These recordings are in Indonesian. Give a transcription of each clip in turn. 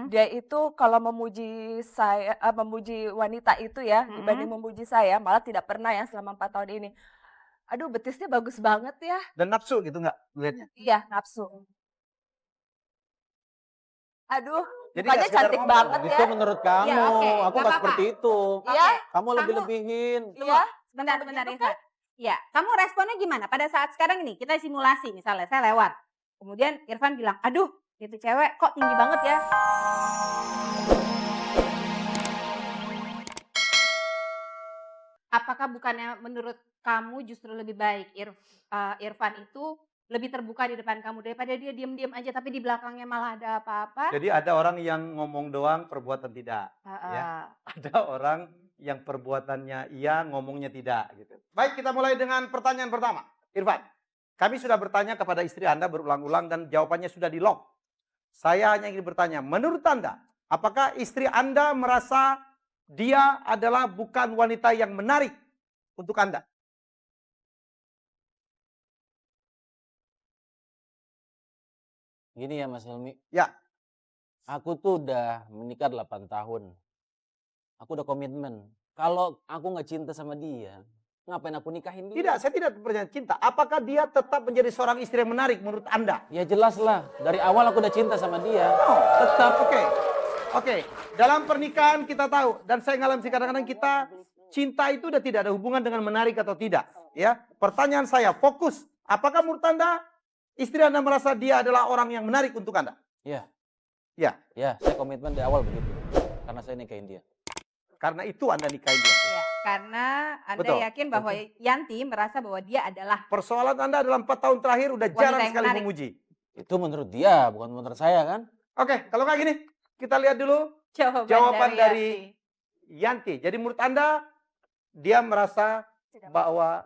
Dia itu kalau memuji saya, memuji wanita itu ya, dibanding memuji saya, malah tidak pernah ya selama 4 tahun ini. Aduh betisnya bagus banget ya. Dan nafsu gitu nggak melihatnya? Iya, nafsu. Aduh, Jadi mukanya nggak sekedar cantik ngomong. banget ya. Itu menurut kamu, Ya, oke, aku nggak nggak apa-apa. seperti itu. Iya, Kamu lebih-lebihin. iya. Sebentar, Memang sebentar begitu Irfan. Ya, kamu responnya gimana? Pada saat sekarang ini kita simulasi misalnya saya lewat. Kemudian Irfan bilang, aduh itu cewek kok tinggi banget ya. Apakah bukannya menurut kamu justru lebih baik Irfan itu lebih terbuka di depan kamu daripada dia diam-diam aja tapi di belakangnya malah ada apa-apa? Jadi ada orang yang ngomong doang, perbuatan tidak. Ya. Ada orang yang perbuatannya iya, ngomongnya tidak. Gitu. Baik, kita mulai dengan pertanyaan pertama. Irfan, kami sudah bertanya kepada istri Anda berulang-ulang dan jawabannya sudah di-lock. Saya hanya ingin bertanya, menurut Anda, apakah istri Anda merasa dia adalah bukan wanita yang menarik untuk Anda? Gini ya Mas Helmi. Ya. Aku tuh udah menikah 8 tahun. Aku udah komitmen. Kalau aku nggak cinta sama dia, ngapain aku nikahin dia? Tidak, saya tidak percaya cinta. Apakah dia tetap menjadi seorang istri yang menarik menurut Anda? Ya jelas lah. Dari awal aku udah cinta sama dia. Oh, tetap. Oke. Dalam pernikahan kita tahu, dan saya ngalamin sih kadang-kadang kita cinta itu udah tidak ada hubungan dengan menarik atau tidak. Ya, pertanyaan saya fokus. Apakah menurut Anda istri Anda merasa dia adalah orang yang menarik untuk Anda? Iya. Ya. Ya, saya komitmen di awal begitu. Karena saya nikahin dia. Karena itu Anda nikahin dia. Ya, karena Anda Betul. yakin bahwa Yanti merasa bahwa dia adalah Persoalan Anda dalam 4 tahun terakhir udah Wanita jarang yang sekali menarik. memuji. Itu menurut dia, bukan menurut saya kan? Oke, kalau kayak gini, kita lihat dulu jawaban dari Yanti. Jadi menurut Anda, dia merasa bahwa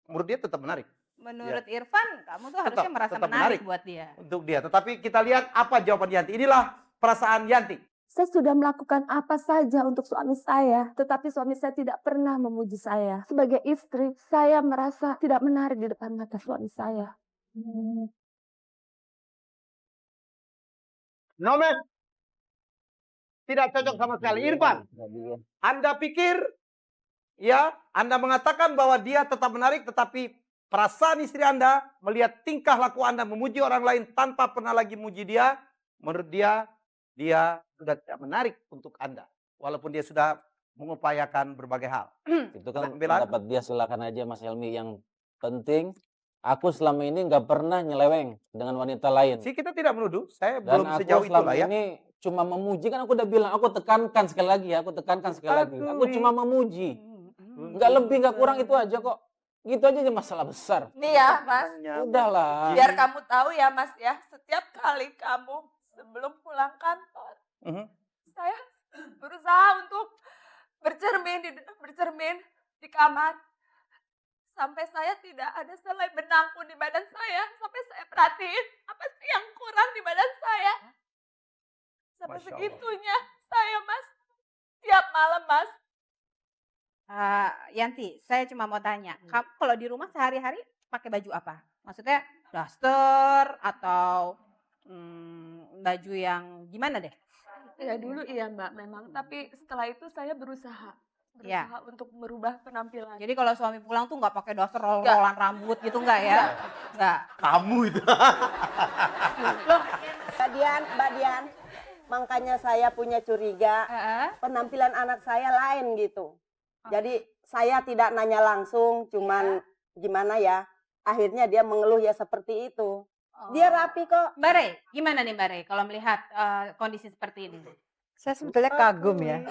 menurut dia tetap menarik. Menurut Irfan, kamu tuh harusnya Tetap- merasa tetap menarik menarik. buat dia. Untuk dia. Tetapi kita lihat apa jawaban Yanti. Inilah perasaan Yanti. Saya sudah melakukan apa saja untuk suami saya, tetapi suami saya tidak pernah memuji saya. Sebagai istri, saya merasa tidak menarik di depan mata suami saya. Nomen. Tidak cocok sama sekali. Irfan, Anda pikir, ya, Anda mengatakan bahwa dia tetap menarik, tetapi perasaan istri Anda melihat tingkah laku Anda memuji orang lain tanpa pernah lagi memuji dia, menurut dia sudah tidak menarik untuk Anda. Walaupun dia sudah mengupayakan berbagai hal. Itu kan Pembelaan. pendapat dia, silakan aja Mas Helmi. Yang penting, aku selama ini nggak pernah nyeleweng dengan wanita lain. Sih kita tidak menuduh, saya Dan belum aku sejauh selama itulah ya. ini cuma memuji, kan aku udah bilang, aku tekankan sekali lagi ya, aku tekankan sekali lagi. Aku cuma memuji. Nggak lebih, nggak kurang, itu aja kok. Gitu aja masalah besar. Nih ya, Mas. Udahlah. Biar kamu tahu ya, Mas ya, setiap kali kamu sebelum pulang kantor, saya berusaha untuk bercermin di kamar. Sampai saya tidak ada selai benang pun di badan saya. Sampai saya perhatiin apa sih yang kurang di badan saya. Sampai Masya Allah. segitunya saya, Mas. Tiap malam, Mas. Yanti, saya cuma mau tanya, kamu kalau di rumah sehari-hari pakai baju apa? Maksudnya daster atau baju yang gimana deh? Ya dulu iya Mbak memang, tapi setelah itu saya berusaha Ya. untuk merubah penampilan. Jadi kalau suami pulang tuh nggak pakai daster roll-rollan rambut gitu nggak ya? Nggak. Kamu itu. Mbak Dian, makanya saya punya curiga penampilan anak saya lain gitu. Jadi saya tidak nanya langsung, cuman gimana ya, akhirnya dia mengeluh ya seperti itu. Dia rapi kok. Mbak Rey, gimana nih Mbak Rey kalau melihat kondisi seperti ini? Saya sebetulnya kagum ya.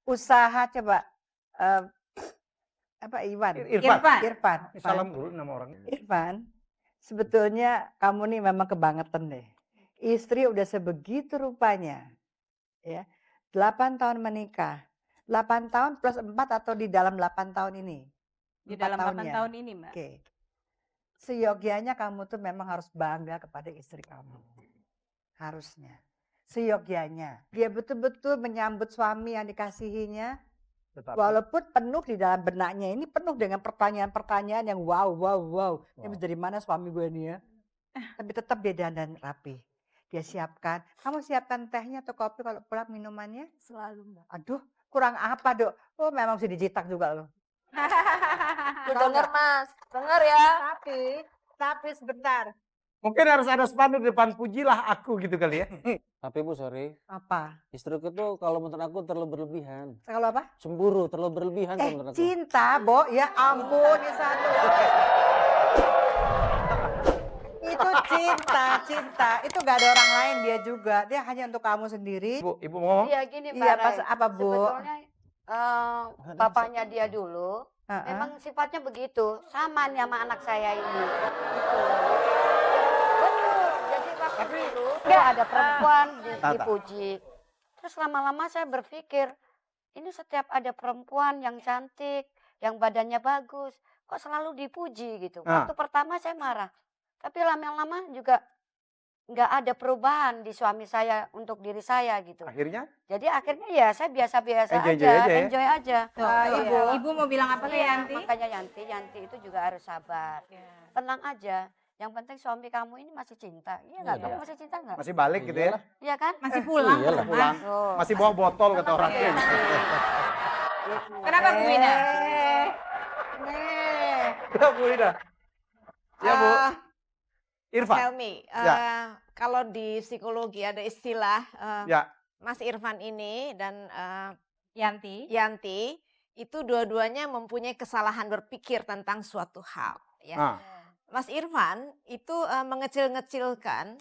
Usaha coba Irfan. Salam dulu nama orangnya. Irfan, sebetulnya kamu nih memang kebangetan deh. Istri udah sebegitu rupanya. Ya. 8 tahun menikah. 8 tahun plus 4 atau di dalam 8 tahun ini? Di 4 dalam 8 tahunnya. tahun ini Mbak. Oke. Seyogianya kamu tuh memang harus bangga kepada istri kamu. Harusnya. Seyogianya. Dia betul-betul menyambut suami yang dikasihinya. Tetapi, Walaupun penuh di dalam benaknya ini penuh dengan pertanyaan-pertanyaan yang wow. Ini dari mana suami gue ini ya. Tapi tetap dia dandan rapi. dia siapkan. Kamu siapkan tehnya atau kopi kalau pulang minumannya? Selalu, Mbak. Aduh, kurang apa, Dok? Oh, memang mesti dijitak juga loh. Tuh denger, Mas. Denger ya. Tapi sebentar. Mungkin harus ada spanduk di depan, pujilah aku gitu kali ya. Tapi Bu, sorry. Apa? Istriku tuh kalau menurut aku terlalu berlebihan. Kalau apa? Cemburu, terlalu berlebihan kalau menurut aku. Cinta, Bo. Ya ampun, ya satu. Itu cinta. Itu gak ada orang lain, dia juga. Dia hanya untuk kamu sendiri. Ibu ngomong. Iya gini Mbak Iya, Rai. pas apa, Bu? Sebetulnya papanya dia dulu memang sifatnya begitu, sama nih sama anak saya ini. Gitu. Betul. Jadi waktu itu ada perempuan dipuji. Terus lama-lama saya berpikir, ini setiap ada perempuan yang cantik, yang badannya bagus, kok selalu dipuji gitu. Waktu pertama saya marah. Tapi lama-lama juga nggak ada perubahan di suami saya untuk diri saya gitu. Akhirnya? Jadi akhirnya ya saya biasa-biasa enjoy aja. Ibu mau bilang apa ke Yanti? Makanya Yanti itu juga harus sabar. Tenang aja. Yang penting suami kamu ini masih cinta. Iya nggak? Kamu masih cinta nggak? Masih balik gitu ya? Iya kan? Masih pulang. Iyalah. Pulang. Masih bawa botol kata orang. Kenapa Bu Ina? Ya Bu Ida. Ya Bu. Irfan. Tell me, kalau di psikologi ada istilah Mas Irfan ini dan Yanti itu dua-duanya mempunyai kesalahan berpikir tentang suatu hal. Ya. Mas Irfan itu mengecil-ngecilkan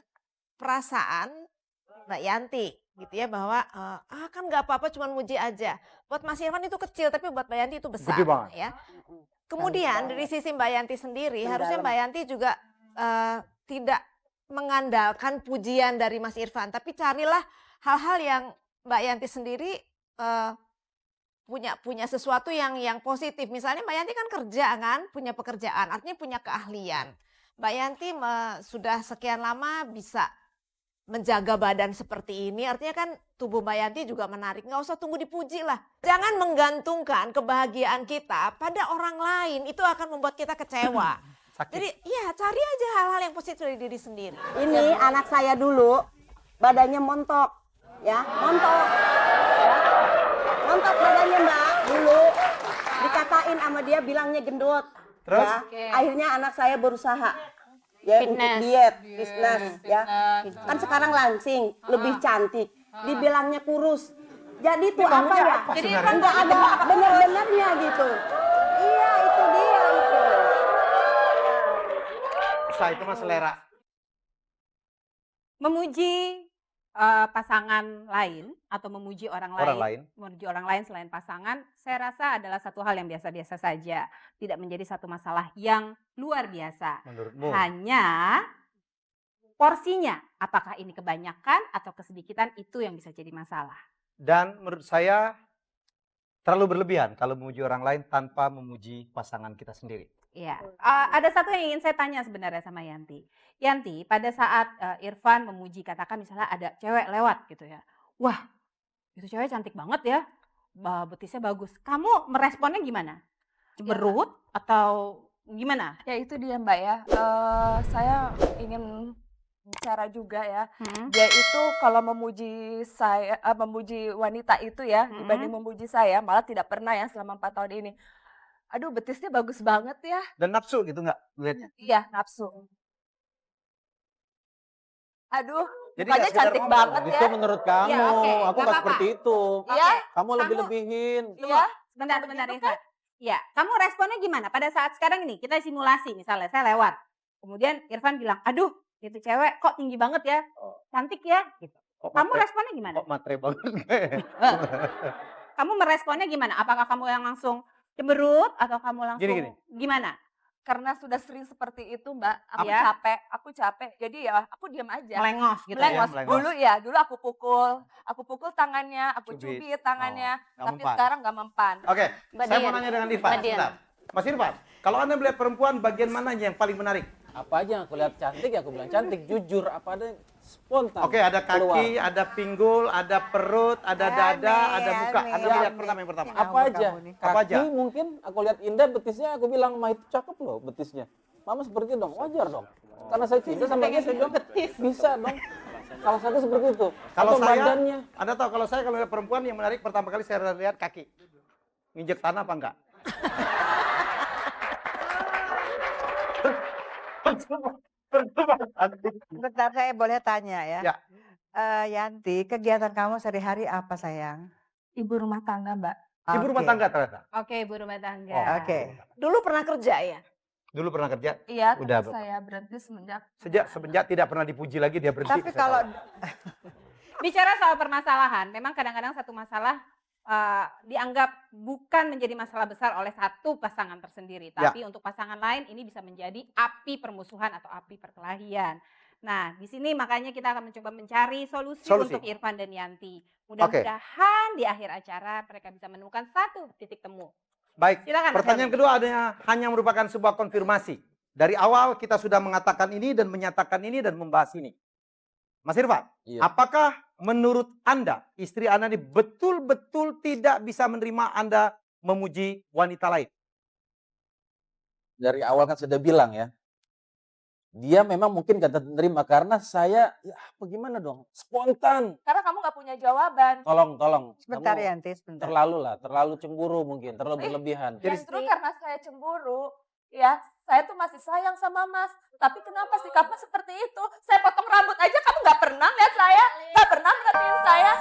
perasaan Mbak Yanti, gitu ya, bahwa kan nggak apa-apa, cuma muji aja. Buat Mas Irfan itu kecil, tapi buat Mbak Yanti itu besar. Gede banget. Ya. Kemudian dari sisi Mbak Yanti sendiri, harusnya Mbak Yanti juga tidak mengandalkan pujian dari Mas Irfan, tapi carilah hal-hal yang Mbak Yanti sendiri punya sesuatu yang positif. Misalnya Mbak Yanti kan kerja kan, punya pekerjaan, artinya punya keahlian. Mbak Yanti sudah sekian lama bisa menjaga badan seperti ini, artinya kan tubuh Mbak Yanti juga menarik. Nggak usah tunggu dipuji lah. Jangan menggantungkan kebahagiaan kita pada orang lain, itu akan membuat kita kecewa. Jadi ya cari aja hal-hal yang positif dari diri sendiri. Ini anak saya dulu badannya montok, ya montok, ya. Montok badannya Mbak dulu. Dikatain sama dia bilangnya gendut. Terus? Ya. Akhirnya anak saya berusaha ya untuk diet, fitness, ya. Kan sekarang langsing, lebih cantik. Dibilangnya kurus. Jadi itu apa ya? Jadi enggak ada bener-benernya gitu. Iya itu dia itu. Itu mah selera. Memuji pasangan lain atau memuji orang lain, memuji orang lain selain pasangan, saya rasa adalah satu hal yang biasa-biasa saja, tidak menjadi satu masalah yang luar biasa. Menurutmu? Hanya porsinya, apakah ini kebanyakan atau kesedikitan, itu yang bisa jadi masalah. Dan menurut saya terlalu berlebihan kalau memuji orang lain tanpa memuji pasangan kita sendiri. Iya, ada satu yang ingin saya tanya sebenarnya sama Yanti. Yanti, pada saat Irfan memuji, katakan misalnya ada cewek lewat gitu ya. Wah, itu cewek cantik banget ya, betisnya bagus. Kamu meresponnya gimana? Cemberut atau gimana? Ya itu dia Mbak ya, saya ingin bicara juga ya. Dia itu kalau memuji saya, memuji wanita itu ya, dibanding memuji saya, malah tidak pernah ya selama 4 tahun ini. Aduh betisnya bagus banget ya. Dan nafsu gitu nggak lihatnya? Iya nafsu. Aduh Jadi mukanya cantik banget ya. Itu menurut kamu, aku nggak seperti itu. Iya. Kamu lebih-lebihin. Iya. Bentar Irfan. Ya, kamu responnya gimana pada saat sekarang ini kita simulasi, misalnya saya lewat, kemudian Irfan bilang, aduh itu cewek kok tinggi banget ya, cantik ya, gitu. Kamu responnya gimana? Kok matre banget? Kamu meresponnya gimana? Apakah kamu yang langsung cemberut atau kamu langsung gimana? Karena sudah sering seperti itu Mbak, aku capek, jadi ya aku diam aja. Melengos gitu melengos. Dulu aku pukul tangannya, aku cubit tangannya, tapi sekarang nggak mempan. Oke, saya mau nanya dengan Irfan. Mas Irfan, kalau Anda melihat perempuan, bagian mananya yang paling menarik? Apa aja yang aku lihat cantik, ya aku bilang cantik, jujur, apa ada spontan. Oke, ada kaki, ada pinggul, ada perut, ada dada, ada muka. Anda lihat yang pertama. Apa aja? Kaki mungkin aku lihat indah, betisnya aku bilang, mah itu cakep loh betisnya. Mama seperti itu dong, wajar dong. Karena saya cinta sama dia, saya bilang bisa dong. Salah satu seperti itu. Kalau Atau saya, badannya. Anda tahu kalau saya kalau lihat perempuan yang menarik pertama kali saya lihat kaki. Nginjek tanah apa enggak? Bentar, saya boleh tanya ya. Ya. Yanti, kegiatan kamu sehari-hari apa sayang? Ibu rumah tangga, Mbak. Ibu rumah tangga ternyata. Oke, ibu rumah tangga. Oh, Oke. Dulu pernah kerja ya? Dulu pernah kerja? Iya, Udah, tapi saya berhenti semenjak semenjak tidak pernah dipuji lagi dia berhenti. Tapi kalau Bicara soal permasalahan, memang kadang-kadang satu masalah dianggap bukan menjadi masalah besar oleh satu pasangan tersendiri, tapi untuk pasangan lain ini bisa menjadi api permusuhan atau api perkelahian. Nah, di sini makanya kita akan mencoba mencari solusi. Untuk Irfan dan Yanti. Mudah-mudahan di akhir acara mereka bisa menemukan satu titik temu. Baik, Silakan, pertanyaan kedua hanya merupakan sebuah konfirmasi. Dari awal kita sudah mengatakan ini dan menyatakan ini dan membahas ini. Mas Irfan, apakah menurut Anda istri Anda ini betul-betul tidak bisa menerima Anda memuji wanita lain? Dari awal kan sudah bilang ya. Dia memang mungkin gak terima karena saya, ya bagaimana dong, spontan. Karena kamu nggak punya jawaban. Tolong. sebentar Kamu Yanti, sebentar. terlalu cemburu mungkin, terlalu berlebihan. Justru karena saya cemburu, ya saya tuh masih sayang sama Mas. Tapi kenapa sikapnya seperti itu? Saya potong rambut aja kamu nggak pernah lihat saya, nggak pernah merhatiin saya.